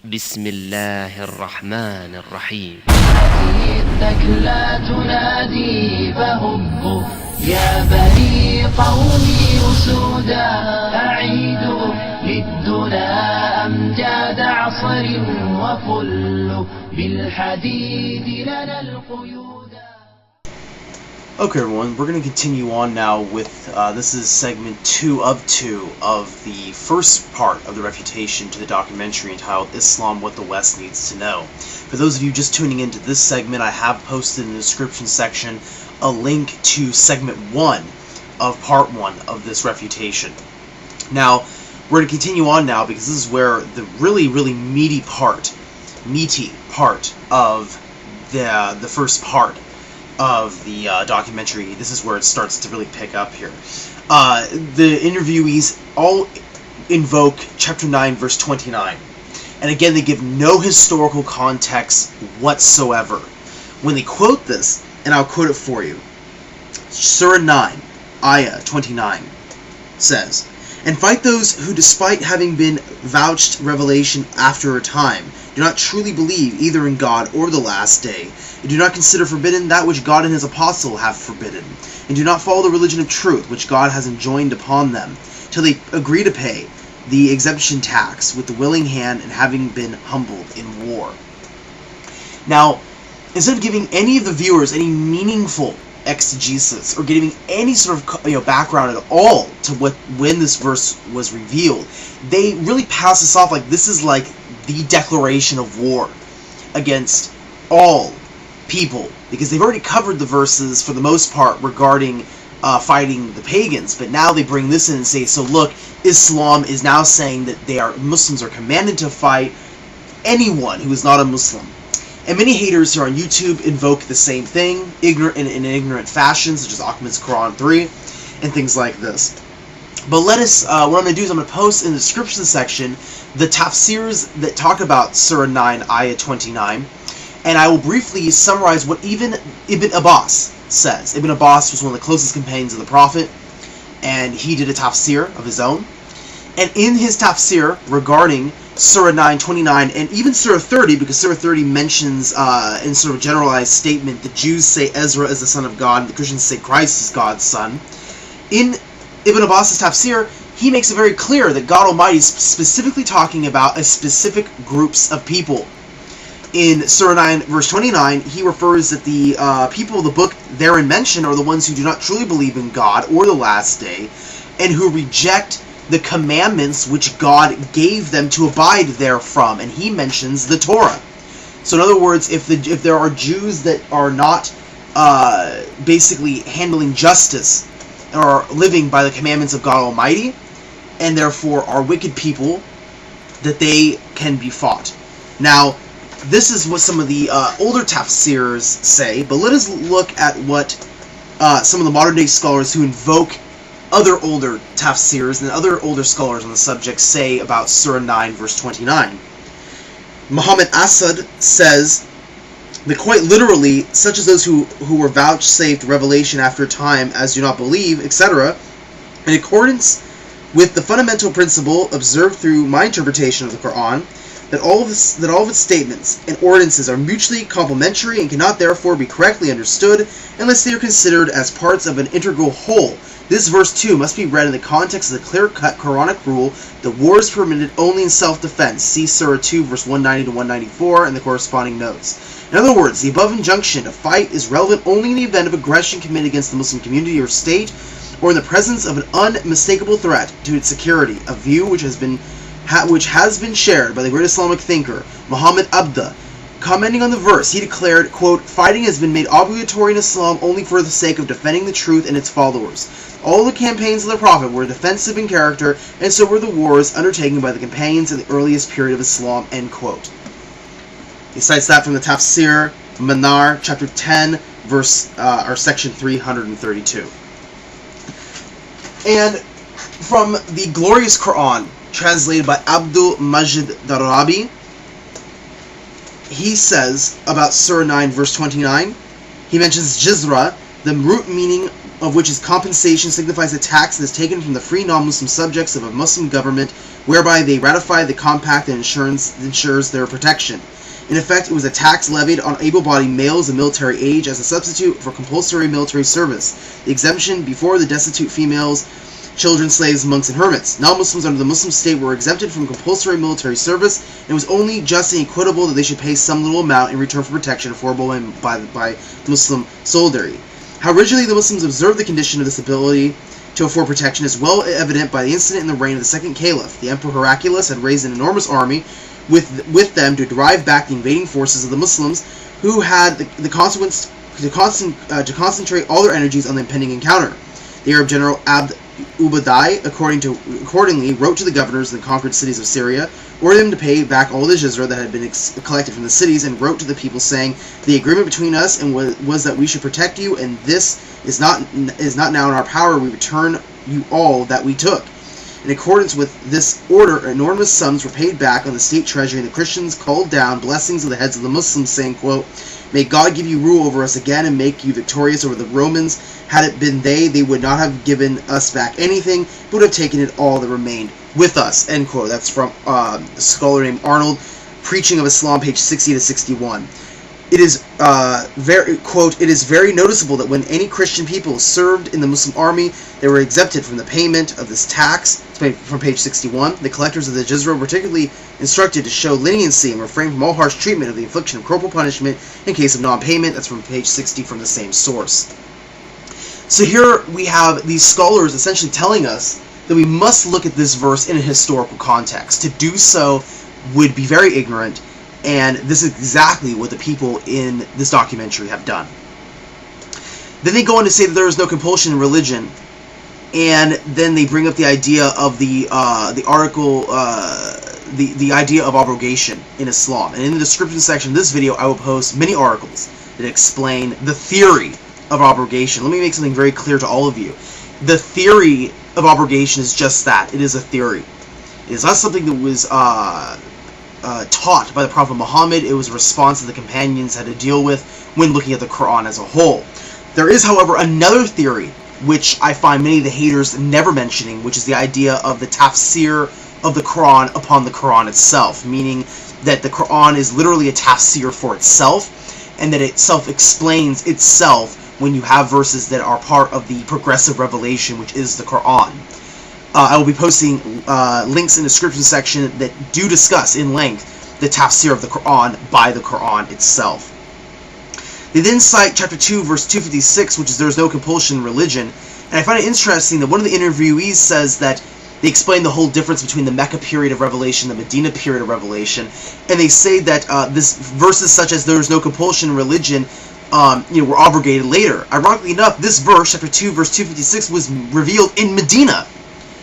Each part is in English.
بسم الله الرحمن الرحيم. إنك لا تنادي فهبوا يا بني قومي أسودا أعيدوا للدنا أمجاد عصر وفلوا بالحديد لنا القيودا. Okay, everyone, we're going to continue on now with, this is segment 2 of 2 of the first part of the refutation to the documentary entitled Islam, What the West Needs to Know. For those of you just tuning into this segment, I have posted in the description section a link to segment 1 of part 1 of this refutation. Now, we're going to continue on now because this is where the really meaty part of the first part of the documentary. This is where it starts to really pick up here. The interviewees all invoke chapter 9 verse 29, and again they give no historical context whatsoever when they quote this, and I'll quote it for you. Surah 9 ayah 29 says, "And fight those who, despite having been vouched revelation after a time, do not truly believe either in God or the last day, and do not consider forbidden that which God and his apostle have forbidden, and do not follow the religion of truth which God has enjoined upon them, till they agree to pay the exemption tax with the willing hand and having been humbled in war." Now, instead of giving any of the viewers any meaningful exegesis or giving any sort of background at all to when this verse was revealed, they really pass this off like this is like the declaration of war against all people, because they've already covered the verses for the most part regarding fighting the pagans, but now they bring this in and say, so look, Islam is now saying that Muslims are commanded to fight anyone who is not a Muslim. And many haters here on YouTube invoke the same thing, in an ignorant fashion, such as Ahmad's Quran 3, and things like this. But let us, what I'm going to do is I'm going to post in the description section the Tafsirs that talk about Surah 9, Ayah 29, and I will briefly summarize what even Ibn Abbas says. Ibn Abbas was one of the closest companions of the Prophet, and he did a Tafsir of his own. And in his Tafsir regarding Surah 9, 29, and even Surah 30, because Surah 30 mentions in sort of generalized statement, the Jews say Ezra is the son of God, and the Christians say Christ is God's son. In Ibn Abbas' Tafsir, he makes it very clear that God Almighty is specifically talking about a specific groups of people. In Surah 9, verse 29, he refers that the people of the book therein mentioned are the ones who do not truly believe in God or the last day, and who reject the commandments which God gave them to abide therefrom, and he mentions the Torah. So in other words, if there are Jews that are not basically handling justice or living by the commandments of God Almighty, and therefore are wicked people, that they can be fought. Now, this is what some of the older Tafsirs say, but let us look at what some of the modern day scholars who invoke other older Tafsirs and other older scholars on the subject say about Surah 9 verse 29. Muhammad Asad says that quite literally, such as those who were vouchsafed revelation after a time as do not believe, etc., in accordance with the fundamental principle observed through my interpretation of the Quran, that all of its statements and ordinances are mutually complementary and cannot therefore be correctly understood unless they are considered as parts of an integral whole. This verse too must be read in the context of the clear-cut Quranic rule that war is permitted only in self-defense. See Surah 2 verse 190 to 194 and the corresponding notes. In other words, the above injunction to fight is relevant only in the event of aggression committed against the Muslim community or state, or in the presence of an unmistakable threat to its security, a view which has been shared by the great Islamic thinker Muhammad Abda. Commenting on the verse, he declared, quote, "Fighting has been made obligatory in Islam only for the sake of defending the truth and its followers. All the campaigns of the Prophet were defensive in character, and so were the wars undertaken by the companions in the earliest period of Islam," end quote. He cites that from the Tafsir, Manar, chapter 10, verse, or section 332. And from the glorious Quran, translated by Abdul Majid Darabi, he says about Surah 9 verse 29, he mentions Jizra, the root meaning of which is compensation, signifies a tax that is taken from the free non-Muslim subjects of a Muslim government, whereby they ratify the compact that ensures their protection. In effect, it was a tax levied on able-bodied males of military age as a substitute for compulsory military service. The exemption before the destitute females, children, slaves, monks, and hermits. Non-Muslims under the Muslim state were exempted from compulsory military service, and it was only just and equitable that they should pay some little amount in return for protection affordable by Muslim solidarity. How rigidly the Muslims observed the condition of this ability to afford protection is well evident by the incident in the reign of the second caliph. The Emperor Heraclius had raised an enormous army with them to drive back the invading forces of the Muslims, who had the consequence to concentrate all their energies on the impending encounter. The Arab general Abd Ubadai accordingly wrote to the governors of the conquered cities of Syria, ordered them to pay back all the jizra that had been collected from the cities, and wrote to the people saying, "The agreement between us and was that we should protect you, and this is not now in our power. We return you all that we took." In accordance with this order, enormous sums were paid back on the state treasury, and the Christians called down blessings of the heads of the Muslims, saying, quote, "May God give you rule over us again and make you victorious over the Romans. Had it been they would not have given us back anything, but would have taken it all that remained with us." End quote. That's from a scholar named Arnold, Preaching of Islam, page 60 to 61. It is it is very noticeable that when any Christian people served in the Muslim army, they were exempted from the payment of this tax. It's from page 61. The collectors of the jizra were particularly instructed to show leniency and refrain from all harsh treatment of the infliction of corporal punishment in case of non-payment. That's from page 60 from the same source. So here we have these scholars essentially telling us that we must look at this verse in a historical context. To do so would be very ignorant, and this is exactly what the people in this documentary have done. Then they go on to say that there is no compulsion in religion, and then they bring up the idea of the article, the idea of abrogation in Islam. And in the description section of this video, I will post many articles that explain the theory of abrogation. Let me make something very clear to all of you. The theory of abrogation is just that. It is a theory. It is not something that was taught by the Prophet Muhammad. It was a response that the companions had to deal with when looking at the Quran as a whole. There is, however, another theory which I find many of the haters never mentioning, which is the idea of the Tafsir of the Quran upon the Quran itself, meaning that the Quran is literally a Tafsir for itself, and that it self-explains itself when you have verses that are part of the progressive revelation, which is the Quran. I will be posting links in the description section that do discuss in length the Tafsir of the Quran by the Quran itself. They then cite chapter 2, verse 256, which is there is no compulsion in religion. And I find it interesting that one of the interviewees says that they explain the whole difference between the Mecca period of revelation and the Medina period of revelation. And they say that this verses such as there is no compulsion in religion were abrogated later. Ironically enough, this verse, chapter 2, verse 256, was revealed in Medina.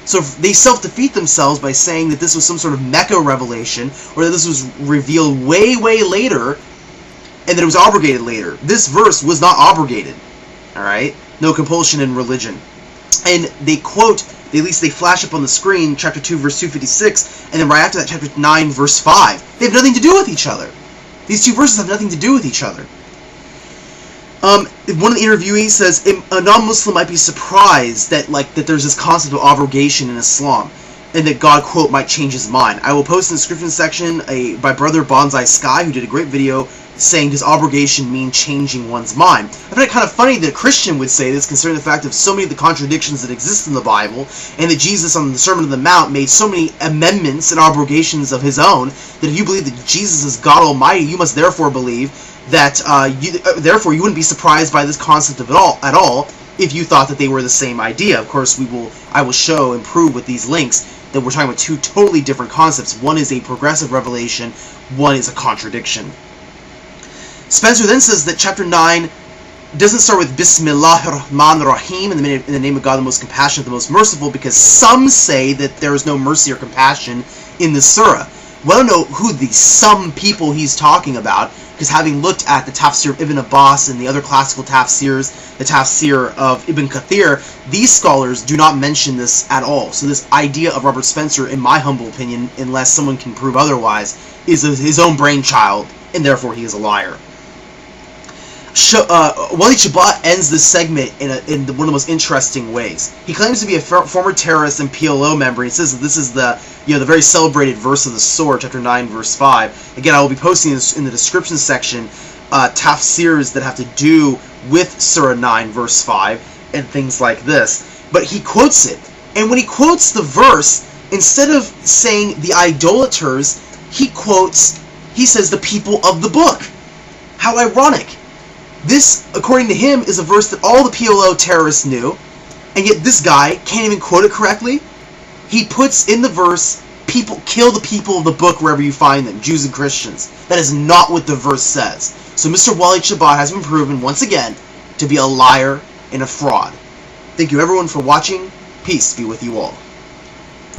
So they self-defeat themselves by saying that this was some sort of Mecca revelation, or that this was revealed way, way later, and that it was abrogated later. This verse was not abrogated. Alright? No compulsion in religion. And they quote, at least they flash up on the screen, chapter 2, verse 256, and then right after that, chapter 9, verse 5. They have nothing to do with each other. These two verses have nothing to do with each other. One of the interviewees says a non-Muslim might be surprised that there's this concept of abrogation in Islam, and that God, quote, might change his mind. I will post in the description section by brother Bonsai Sky, who did a great video saying, does abrogation mean changing one's mind? I find it kind of funny that a Christian would say this, considering the fact of so many of the contradictions that exist in the Bible, and that Jesus on the Sermon on the Mount made so many amendments and abrogations of his own, that if you believe that Jesus is God Almighty, you must therefore believe that therefore you wouldn't be surprised by this concept at all if you thought that they were the same idea. Of course, I will show and prove with these links that we're talking about two totally different concepts. One is a progressive revelation, one is a contradiction. Spencer then says that chapter 9 doesn't start with Bismillahir Rahmanir Rahim, in the name of God, the most compassionate, the most merciful, because some say that there is no mercy or compassion in the surah. Well, I don't know who the some people he's talking about, because having looked at the Tafsir of Ibn Abbas and the other classical Tafsirs, the Tafsir of Ibn Kathir, these scholars do not mention this at all. So this idea of Robert Spencer, in my humble opinion, unless someone can prove otherwise, is his own brainchild, and therefore he is a liar. Wali Shabat ends this segment in one of the most interesting ways. He claims to be a former terrorist and PLO member. He says that this is the very celebrated verse of the Surah, chapter 9, verse 5. Again, I will be posting this in the description section, Tafsirs that have to do with Surah 9, verse 5, and things like this. But he quotes it, and when he quotes the verse, instead of saying the idolaters, he says the people of the book. How ironic. This, according to him, is a verse that all the PLO terrorists knew, and yet this guy can't even quote it correctly. He puts in the verse, kill the people of the book wherever you find them, Jews and Christians. That is not what the verse says. So Mr. Wali Shabat has been proven, once again, to be a liar and a fraud. Thank you everyone for watching. Peace be with you all.